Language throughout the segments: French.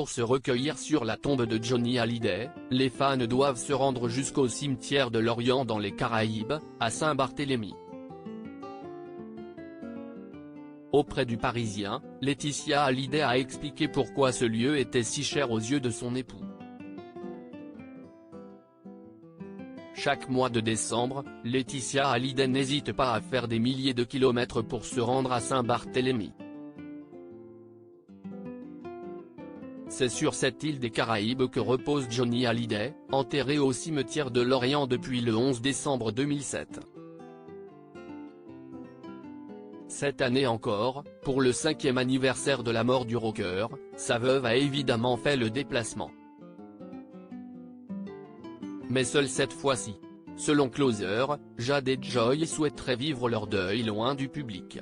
pour se recueillir sur la tombe de Johnny Hallyday, les fans doivent se rendre jusqu'au cimetière de Lorient dans les Caraïbes, à Saint-Barthélemy. Auprès du Parisien, Laetitia Hallyday a expliqué pourquoi ce lieu était si cher aux yeux de son époux. Chaque mois de décembre, Laetitia Hallyday n'hésite pas à faire des milliers de kilomètres pour se rendre à Saint-Barthélemy. C'est sur cette île des Caraïbes que repose Johnny Hallyday, enterré au cimetière de Lorient depuis le 11 décembre 2007. Cette année encore, pour le 5e anniversaire de la mort du rocker, sa veuve a évidemment fait le déplacement. Mais seule cette fois-ci. Selon Closer, Jade et Joy souhaiteraient vivre leur deuil loin du public.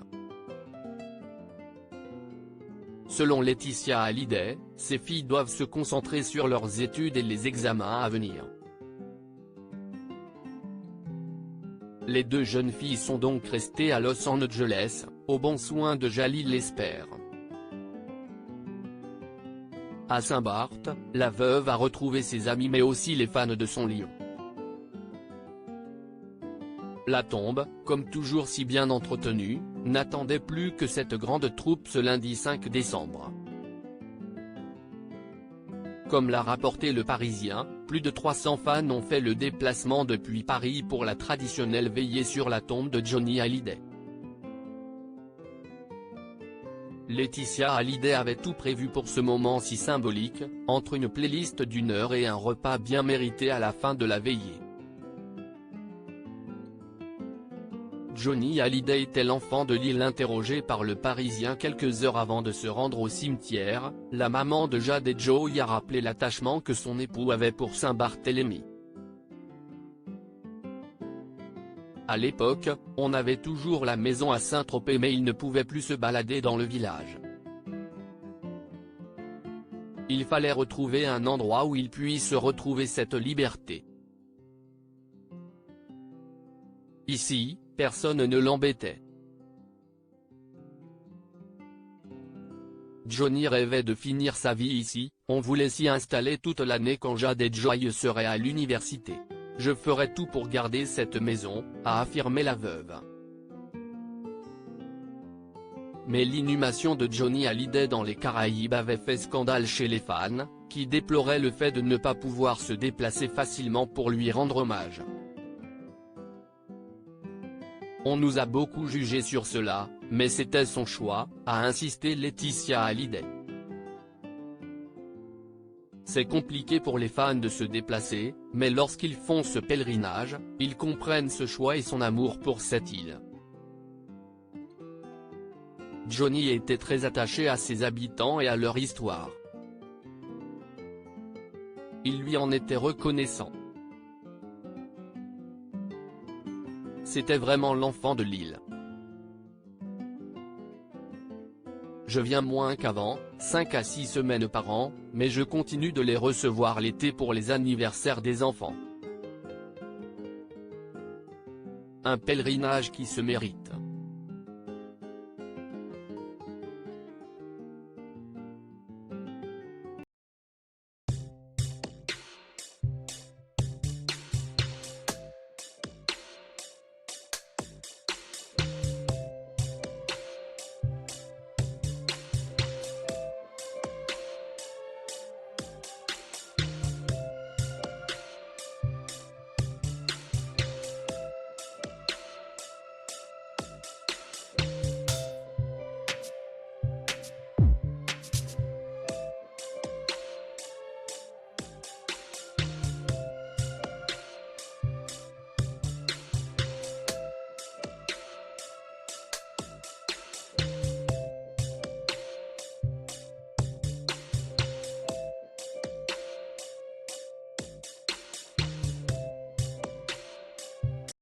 Selon Laetitia Hallyday, ses filles doivent se concentrer sur leurs études et les examens à venir. Les deux jeunes filles sont donc restées à Los Angeles, aux bons soins de Jalil l'espère. À Saint-Barth, la veuve a retrouvé ses amis mais aussi les fans de son lion. La tombe, comme toujours si bien entretenue, n'attendait plus que cette grande troupe ce lundi 5 décembre. Comme l'a rapporté Le Parisien, plus de 300 fans ont fait le déplacement depuis Paris pour la traditionnelle veillée sur la tombe de Johnny Hallyday. Laetitia Hallyday avait tout prévu pour ce moment si symbolique, entre une playlist d'1 heure et un repas bien mérité à la fin de la veillée. Johnny Hallyday était l'enfant de Lille interrogé par Le Parisien quelques heures avant de se rendre au cimetière. La maman de Jade et Joy a rappelé l'attachement que son époux avait pour Saint-Barthélemy. À l'époque, on avait toujours la maison à Saint-Tropez mais il ne pouvait plus se balader dans le village. Il fallait retrouver un endroit où il puisse retrouver cette liberté. Ici, personne ne l'embêtait. Johnny rêvait de finir sa vie ici, on voulait s'y installer toute l'année quand Jade et Joy seraient à l'université. Je ferai tout pour garder cette maison, a affirmé la veuve. Mais l'inhumation de Johnny Hallyday dans les Caraïbes avait fait scandale chez les fans, qui déploraient le fait de ne pas pouvoir se déplacer facilement pour lui rendre hommage. On nous a beaucoup jugé sur cela, mais c'était son choix, a insisté Laetitia Hallyday. C'est compliqué pour les fans de se déplacer, mais lorsqu'ils font ce pèlerinage, ils comprennent ce choix et son amour pour cette île. Johnny était très attaché à ses habitants et à leur histoire. Il lui en était reconnaissant. C'était vraiment l'enfant de l'île. Je viens moins qu'avant, 5 à 6 semaines par an, mais je continue de les recevoir l'été pour les anniversaires des enfants. Un pèlerinage qui se mérite.